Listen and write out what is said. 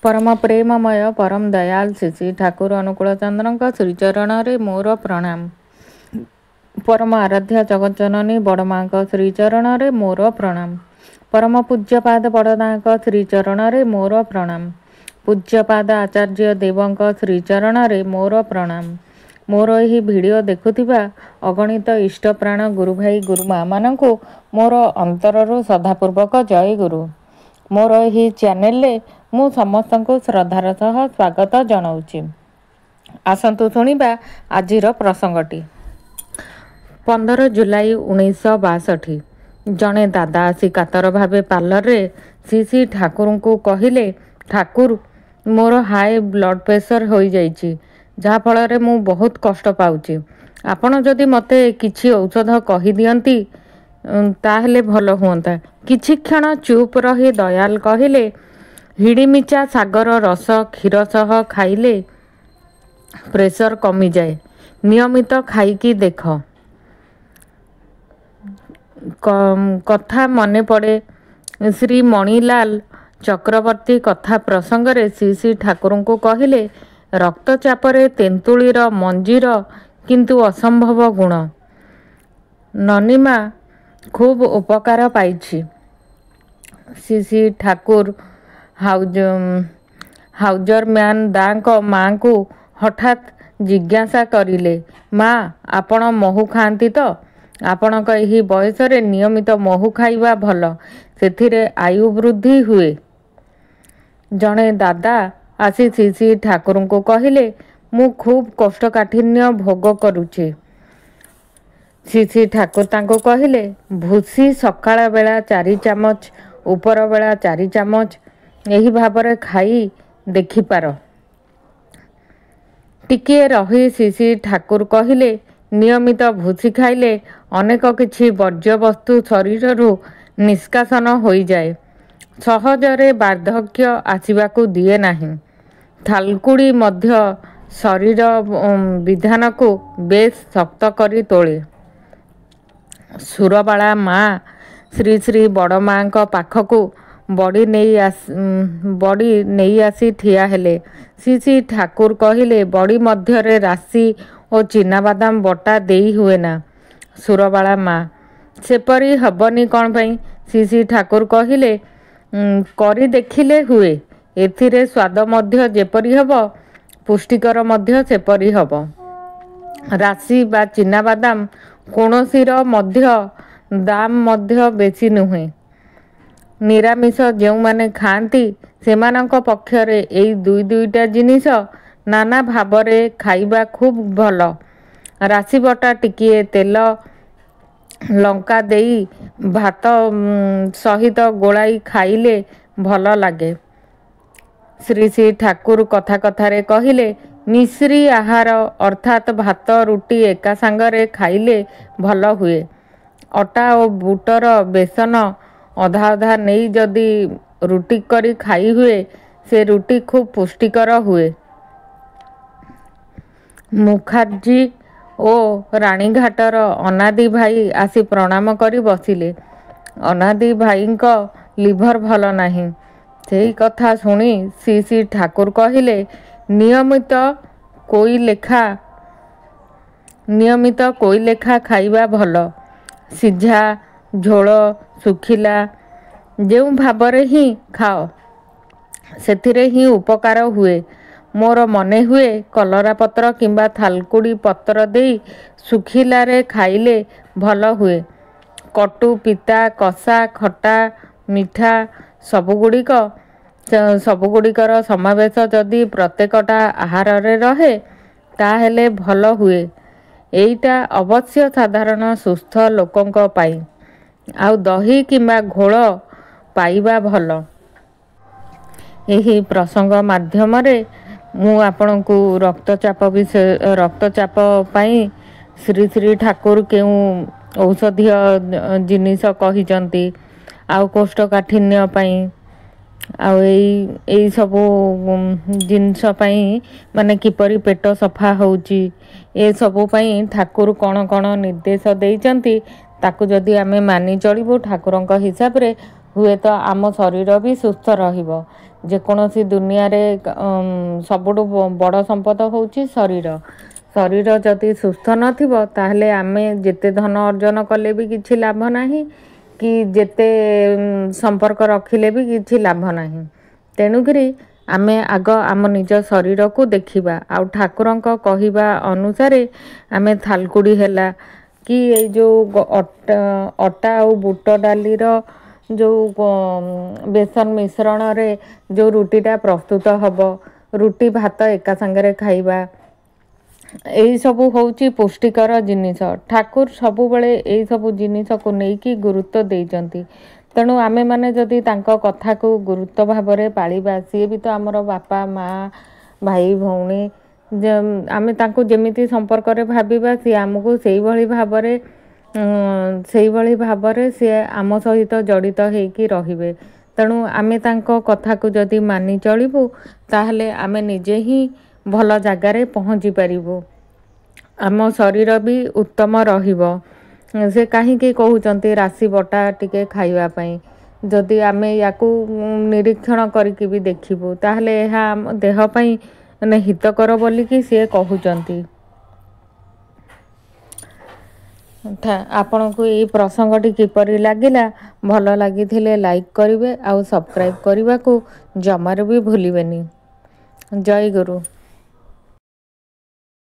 परम प्रेममय परम दयाल श्री ठाकुर अनुकूल चंद्र श्रीचरण मोर प्रणाम। परम आराध्या जगज्जननी बड़मा श्रीचरण मोर प्रणाम। परम पूज्यपाद बड़दा श्रीचरण मोर प्रणाम। पूज्यपाद आचार्य देव श्रीचरण मोर प्रणाम। मोर यही वीडियो देखुथिबा अगणित इष्टप्राण गुरु भाई गुरु माँ मानू मोर अंतरु सदापूर्वक जय गुरु। मोर यही चैनल मु समस्त को श्रद्धार सह स्वागत जनाऊँगी। आसतु शुणिबा आजिर प्रसंगटी। 15 जुलाई 1962 जड़े दादा आसी कातर भावे पार्लर रे श्री ठाकुर को कहले, ठाकुर मोर हाई ब्लड प्रेशर हो जाइछि, जहाँ फल मु बहुत कष्ट पाउछि। आपण जदि मते किछि औषध कहि दियंती ताहले भल हुअंता। किछि क्षण चुप रही दयाल कहले, हिड़ीमिचा सागर रस क्षीर सह खाइले प्रेशर कमी जाए, नियमित खाइकी देख। कथा मने पड़े श्री मणिलाल चक्रवर्ती कथा प्रसंग रे श्री ठाकुर को कहले, रक्तचाप रे तेंतुलीर मंजीर किंतु असंभव गुण। ननीमा खूब उपकार पाइछि। श्री ठाकुर हाउजर मैन दाक माँ को हठात जिज्ञासा करिले, माँ आपण महू खाती तो? आपण यही बयस रे नियमित महू खाइबा भल, सेथिरे आयु वृद्धि हुए। जड़े दादा आसी श्री ठाकुर को कहले, मु खूब कोष्ठकाठिन्य भोग करुचे। श्री ठाकुर तांको कहले, भूसी सकाळ बेला 4 चामच उपर बेला 4 चामच यही भाବରେ खाई देखिपार। टिके रही श्री ठाकुर कहले, नियमित भूसी खाइले अनेक किछि वर्ज्य वस्तु शरीररू निष्कासन हो जाए, सहजरे वार्धक्य आसिबाकू दिए नाही। थालकुड़ी मध्य शरीर विधान को बेस शक्त करी तोले। सुरबाला माँ श्री श्री बड़ माँ पाखकू बड़ी नहीं आसी ठिया हेले। श्री ठाकुर कहले, बड़ी मध्यरे राशि और चिनाबादाम बटा देई हुए ना। सुरबाला माँ, सेपरी हबनी कौन पई? श्री ठाकुर कहले, करी देखिले हुए, एथिरे स्वाद मध्य जेपरी हब पुष्टिकर मध्य सेपरी हब। राशि बा चिनाबादाम कौनसीर मध्य दाम मध्य बेसी नुहे। निरामिष जो माने खाती सेमानंक पक्षरे एई दुईटा जिनिस नाना भावरे खाइबा खूब भल। राशि बटा टिकिए तेल लंका देई भात सहित गोलाई खाइले भल लागे। श्री श्री ठाकुर कथा कथारे कहले, मिश्री आहार अर्थात भात रुटी एका सांगरे खाइले भल हुए। अटा और बुटर बेसन अधा अधा नहीं जदि रुटी करी खाई हुए, से रुटी खूब पुष्टिकर हुए। मुखार्जी ओ रानीघाटर अनादि भाई आसी प्रणाम करी बसिले। अनादि भाईंको लिभर भल नाही। सेही कथा शुणी श्री श्री ठाकुर कहले, नियमित कोई लेखा खाइबा भल। सिझा झोल सुखिला जो भावरे ही खाओ, सेथिरे ही उपकार हुए। मोर मने हुए कलरा पत्र किंबा थालकुड़ी पत्र देई सुखिलारे खाइले भल हुए। कटु पिता कषा खटा मिठा सबुगुड़िकर समावेश जदि प्रत्येकटा आहार रे रहे ताहेले भल हुए। एईटा अवश्य साधारण सुस्थ लोकंक पाई। आउ दही किंबा घोल पाइबा भल। यही प्रसंग माध्यम रे मु आपनकु रक्तचाप पाई श्री श्री ठाकुर केउ औषधीय जिनिस कहिचंती, आउ कोष्ठकाठिन्य पाई आउ एई सबु जिनिस पाई माने किपरि पेट सफा होउची, ए सबु पाई ठाकुर कौन कौन निर्देश देइचंती ताकू जदि आमे मानि चलिबो ठाकुरंक हिसाब रे हुए तो आम शरीर भी सुस्थ रहिबो। ଯେକୌଣସି ଦୁନିଆରେ ସବୁଠୁ ବଡ଼ ସମ୍ପଦ ହେଉଛି ଶରୀର। ଶରୀର ଯଦି ସୁସ୍ଥ ନଥିବ ତାହେଲେ ଆମେ ଯେତେ ଧନ ଅର୍ଜନ କଲେ ବି କିଛି ଲାଭ ନାହିଁ, କି ଯେତେ ସମ୍ପର୍କ ରଖିଲେ ବି କିଛି ଲାଭ ନାହିଁ। ତେଣୁକରି ଆମେ ଆଗ ଆମ ନିଜ ଶରୀରକୁ ଦେଖିବା। ଆଉ ଠାକୁରଙ୍କ କହିବା ଅନୁସାରେ ଆମେ ଥାଲକୁଡ଼ି ହେଲା କି ଏଇ ଯେଉଁ ଅଟା ଆଉ ବୁଟ ଡାଲିର ଯେଉଁ ବେସନ ମିଶ୍ରଣରେ ଯେଉଁ ରୁଟିଟା ପ୍ରସ୍ତୁତ ହେବ, ରୁଟି ଭାତ ଏକା ସାଙ୍ଗରେ ଖାଇବା, ଏଇସବୁ ହେଉଛି ପୁଷ୍ଟିକର ଜିନିଷ। ଠାକୁର ସବୁବେଳେ ଏଇସବୁ ଜିନିଷକୁ ନେଇକି ଗୁରୁତ୍ୱ ଦେଇଛନ୍ତି। ତେଣୁ ଆମେମାନେ ଯଦି ତାଙ୍କ କଥାକୁ ଗୁରୁତ୍ୱ ଭାବରେ ପାଳିବା, ସିଏ ବି ତ ଆମର ବାପା ମା ଭାଇ ଭଉଣୀ, ଆମେ ତାଙ୍କୁ ଯେମିତି ସମ୍ପର୍କରେ ଭାବିବା ସିଏ ଆମକୁ ସେଇଭଳି ଭାବରେ ସିଏ ଆମ ସହିତ ଜଡ଼ିତ ହେଇକି ରହିବେ। ତେଣୁ ଆମେ ତାଙ୍କ କଥାକୁ ଯଦି ମାନି ଚଳିବୁ ତାହେଲେ ଆମେ ନିଜେ ହିଁ ଭଲ ଜାଗାରେ ପହଞ୍ଚି ପାରିବୁ। ଆମ ଶରୀର ବି ଉତ୍ତମ ରହିବ। ସେ କାହିଁକି କହୁଛନ୍ତି ରାଶି ବଟା ଟିକେ ଖାଇବା ପାଇଁ? ଯଦି ଆମେ ୟାକୁ ନିରୀକ୍ଷଣ କରିକି ବି ଦେଖିବୁ ତାହେଲେ ଏହା ଆମ ଦେହ ପାଇଁ ହିତକର ବୋଲିକି ସିଏ କହୁଛନ୍ତି। ଆପଣଙ୍କୁ ଏଇ ପ୍ରସଙ୍ଗଟି କିପରି ଲାଗିଲା? ଭଲ ଲାଗିଥିଲେ ଲାଇକ୍ କରିବେ ଆଉ ସବସ୍କ୍ରାଇବ୍ କରିବାକୁ ଜମାରୁ ବି ଭୁଲିବେନି। ଜୟ ଗୁରୁ।